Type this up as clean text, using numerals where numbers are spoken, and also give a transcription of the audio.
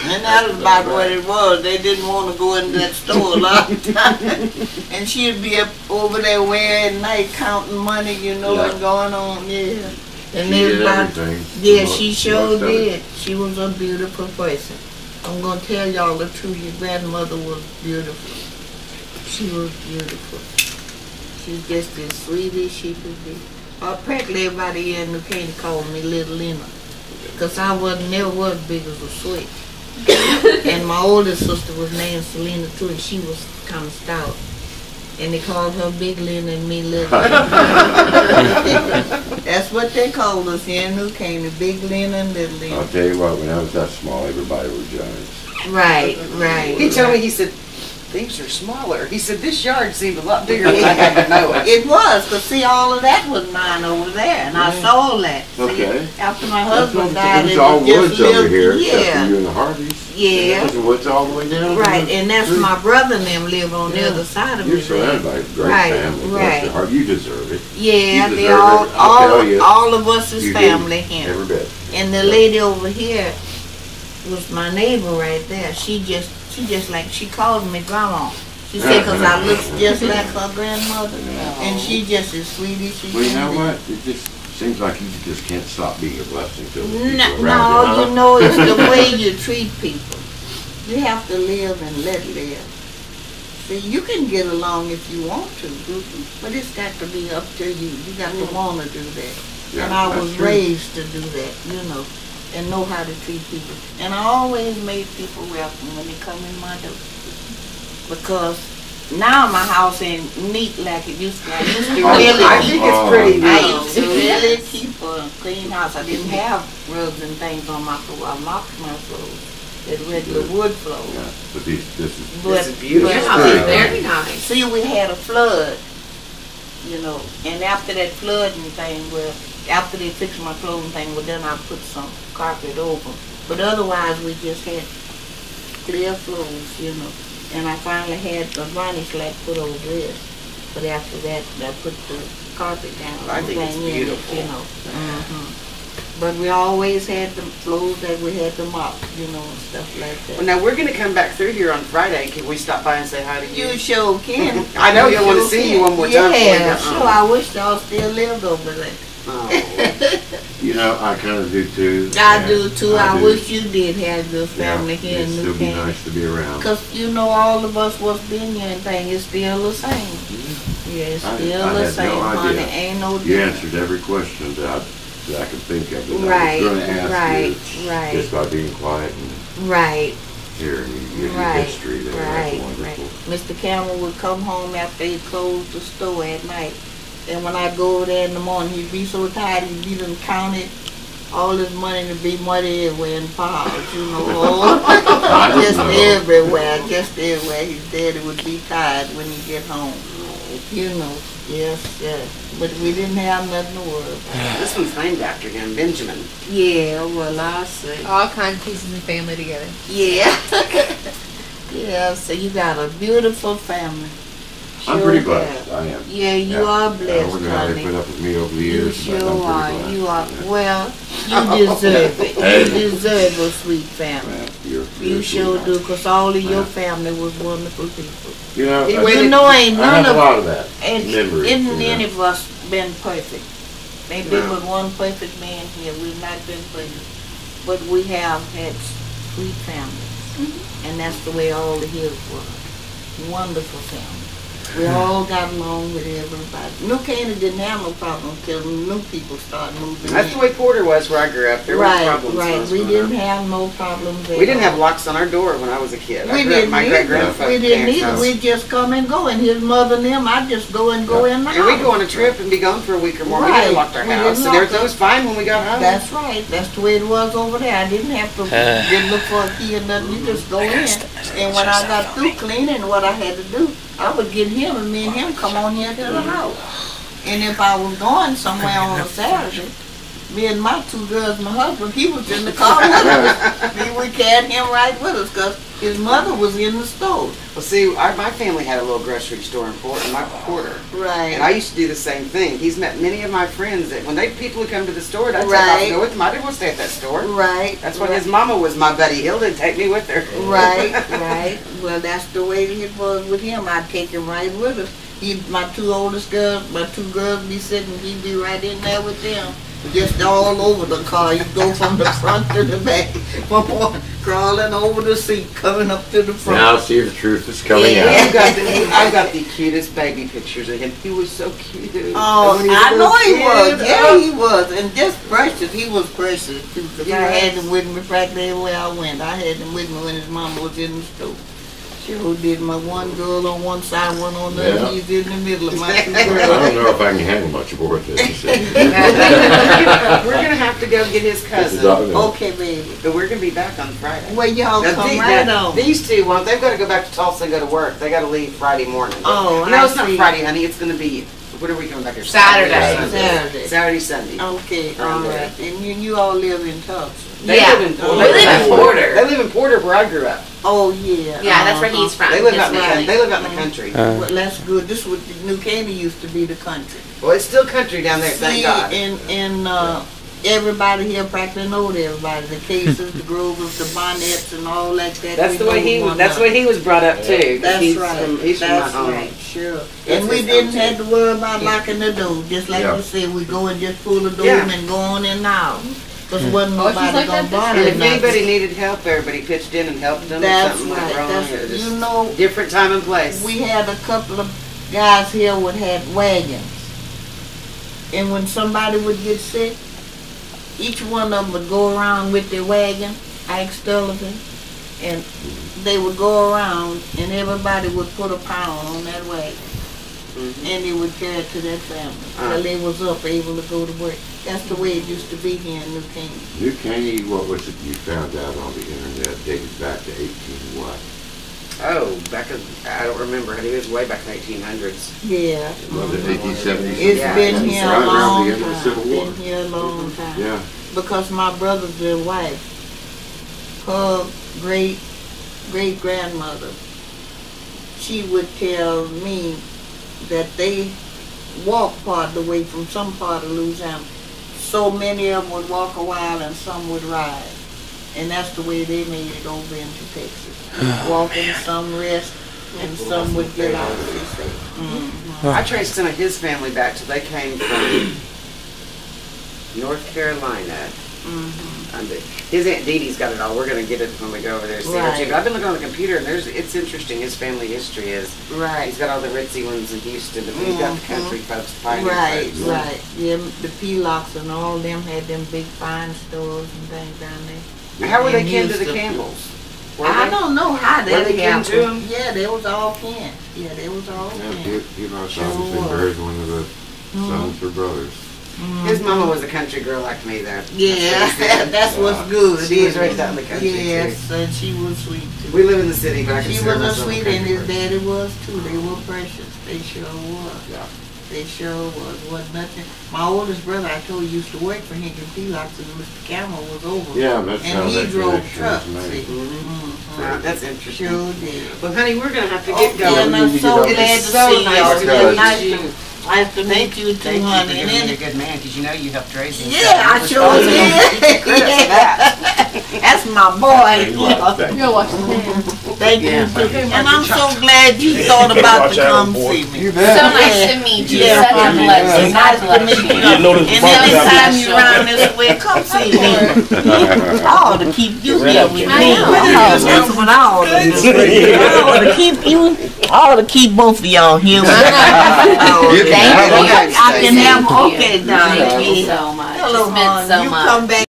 And that was about what it was. They didn't want to go in that store a lot of times. And she'd be up over there way at night counting money, you know, and going on, yeah. And she did everything. Yeah, she sure did. She was a beautiful person. I'm going to tell y'all the truth. Your grandmother was beautiful. She was beautiful. She's just as sweet as she could be. Practically everybody here in New Canaan called me Little Lena. Because I never was big as a switch. And my older sister was named Selena too, and she was kind of stout. And they called her Big Lena and me Little Lena. That's what they called us here in New Canaan, Big Lena and Little Lena. I'll tell you what, when I was that small, everybody was giants. Right, right. He told me, he said, things are smaller. He said, this yard seemed a lot bigger than I had to know it. It was, because see, all of that was mine over there, and I saw that. Okay. See, after my husband died, it was all woods over here, except yeah. for you and the Harveys. Yeah. It was woods all the way down. Right, and that's my brother and them live on the other side of me. You're surrounded by a great family. Right. Bless your heart. You deserve it. Yeah, you they deserve all of us is family here. Every bit. And the lady over here was my neighbor right there. She just like, she called me grandma. She said, because I look just like her grandmother. And she just as sweet as she can be. Well, you know what? It just seems like you just can't stop being a blessing to the people No, around you know, it's the way you treat people. You have to live and let live. See, you can get along if you want to, but it's got to be up to you. You got to want to do that. Yeah, and I was true. raised to do that, you know, and know how to treat people. And I always made people welcome when they come in my door. Because now my house ain't neat like it used to be. I used to really I think it's pretty I neat. used to really keep a clean house. I didn't have rugs and things on my floor. I mopped my floors. That regular wood floor. Yeah, but this is This is beautiful. But, Your house is very nice. see, we had a flood, you know, and after that flooding thing, well, after they fixed my clothing thing, well, then I put some carpet over. But otherwise, we just had clear floors, you know. And I finally had the varnish slab put over this. But after that, I put the carpet down. I think it's beautiful. You know. But we always had the floors that we had to mop, you know, and stuff like that. Well, now we're going to come back through here on Friday. Can we stop by and say hi to you? You sure can. I know you'll want to see you one more time. Yeah, sure. I wish y'all still lived over there. Oh. You know, I kind of do too. I do too. I do. wish you did have your family here in it'd New still be Canaan. nice to be around. Because, you know, all of us what's been here and thing is still the same. Yeah, it's still I the had same, no honey. idea. Ain't no You difference. answered every question that I could think of that Right, I was going to ask right, you right. just by being quiet and Right, hearing you give your right, history there. right, That's right. wonderful. Mr. Campbell would come home after he closed the store at night. And when I go over there in the morning, he'd be so tired, he'd be done counted all his money to be money everywhere in piles, you know. Just everywhere. His daddy would be tired when he get home. You know, yes. But we didn't have nothing to worry about. This one's named after him, Benjamin. Yeah, well, I see. All kinds of pieces of family together. Yeah. Yeah, so you got a beautiful family. I'm Sure pretty blessed. have. I am. Yeah, you are I blessed, wonder how they honey. put up with me over the You years. but sure I'm pretty are. blessed. You are. Yeah. Well, you deserve it. You deserve a sweet family. Yeah, You you're sure sweet. do, because all of your Yeah. family was wonderful people. You know, He I waited- You know, ain't I none have a of lot of that and memories. isn't you know. any of us been perfect. Maybe there No. was one perfect man here. We've not been perfect. But we have had sweet families. And that's the way all the hills were. Wonderful families. We all got along with everybody. New Canaan didn't have no problem until new people started moving That's in. the way Porter was where I grew up. There were Right, problems. when I right. was We growing didn't up. have no problems at We didn't have all. locks on our door when I was a kid. I We grew up at didn't my either. great-grandfather's We didn't parents' either. house. We just come and go. And his mother and them, I just go and go in the And house. we'd go on a trip and be gone for a week or more. We Right. never locked our We house. didn't And lock everything was fine when we got home. That's right. That's the way it was over there. I didn't have to didn't look for a key or nothing. You just go in. And when I got through cleaning, what I had to do, I would get him and me and him come on here to the house. And if I was going somewhere on a Saturday, me and my two girls, my husband, he was in the car with us. We carried him right with us because His mother was in the store. Well, see, my family had a little grocery store in Porter. Right. And I used to do the same thing. He's met many of my friends that when people would come to the store, I'd take off Right. and go with them. I didn't want to stay at that store. Right. That's when his mama was my buddy Hilda and take me with her. Right, right. Well, that's the way it was with him. I'd take him right with us. My two oldest girls, my two girls be sitting, he'd be right in there with them. Just all over the car. You go from the front to the back. Crawling over the seat, coming up to the front. Now see if the truth is coming Yeah. out. I've got the cutest baby pictures of him. He was so cute. Oh, When he was I a know he little was. kid. Yeah, he was. And just precious. He was precious, too. Because I Yes. had him with me practically everywhere I went. I had him with me when his mama was in the store. Sure did. My one girl on one side, one on the other. Yeah. He's in the middle of my two I girls. don't know if I can handle much more of this. We're gonna have to go get his cousin, Okay, baby. but we're gonna be back on Friday. Well, y'all Now, come the- right now, on. These two won't. They've got to go back to Tulsa and go to work. They got to leave Friday morning. Oh, no, I it's not see. Friday, honey. It's gonna be. What are we coming back here? Saturday. Saturday. Saturday, Sunday. Okay, Around all there. right. And you all live in Tulsa. They Yeah. live in We Porter. live in Porter. They live in Porter, where I grew up. Oh, yeah. Yeah, that's where he's from. They live his out in the family. They live out in the country. Well, that's good. This was New Caney used to be the country. Well, it's still country down there. Thank See, God. and everybody here practically knowed everybody. The Cases, the Grovers, the Bonnets, and all like that. That's We the way know he. one That's the another. way he was brought up too. 'Cause That's he's right. From, he's That's from my home. right. Sure. That's And we his didn't home, have to worry about locking the door. Just like Yeah. you said, we go and just pull the door Yeah. and go on in now. Because wasn't Oh, she's nobody like gonna that bother And if nothing. anybody needed help, everybody pitched in and helped them. If That's something right. went wrong. That's It was right. just You know, different time and place. we had a couple of guys here would have wagons. And when somebody would get sick, each one of them would go around with their wagon, Ike Sullivan, and they would go around and everybody would put a pound on that wagon. And they would carry it to their family till they was up, able to go to work. That's the way it used to be here in New Caney. New Caney, what was it you found out on the internet dated back to 18 what? Oh, I don't remember. It was way back in the 1800s. Yeah. Was it 1870s? It's Yeah, been it's here right a around long the end of the time. Civil War. Been here a long time. Yeah. Because my brother's their wife, her great grandmother, she would tell me that they walked part of the way from some part of Louisiana. So many of them would walk a while and some would ride. And that's the way they made it over into Texas. Walking, some rest, and some would get out, they say. I traced some of his family back to they came from North Carolina. His Aunt Dee Dee's got it all. We're going to get it when we go over there and see her Right. too. But I've been looking on the computer and it's interesting. His family history is Right. he's got all the ritzy ones in Houston, but he's got the country folks, the pioneer Right, folks. right. Yeah, the Pelocks and all them had them big fine stores and things down there. How were they And kin to the Houston. Campbells? Were I they? don't know how Were they they kin happened. to 'em? Yeah, they was all kin. Yeah, they was all Yeah, kin. he lost Sure obviously was. buried one of the sons or brothers. His mama was a country girl like me though. Yeah, that's what's good. She was isn't raised it? out in the country, Yes, and she was sweet too. We live in the city, but I She consider was a myself sweet, country and his person. daddy was too. They were precious. They sure was. Yeah. They sure was. Wasn't nothing. My oldest brother, I told you, used to work for Hinkle Pelocks, and Mr. Campbell was over. Yeah, that's how And he that drove connection trucks. was made. See. Wow, that's interesting. Sure did. Well, honey, we're gonna have to Okay, get going. and I'm so glad to So see nice y'all. to It's meet nice you. nice to meet you too, Thank you for honey. being And a it- good man, because you know you helped raise him. Yeah, I sure did. That's my boy. Go watch the man. Thank you. Yeah. And I'm so glad you thought about to come see me. So nice to meet you. Yeah, Such a honey. blessing. Nice God to bless meet you. you. And notice the box anytime you around this way, come see me. I ought to keep you here with me. I know. That's what I ought to do. I ought to keep you. I ought to keep both of y'all here with me. You can Thank have you. one. I can have, Thank you. okay, darling. Thank you so much. Hello, It's meant hon. so You much. come back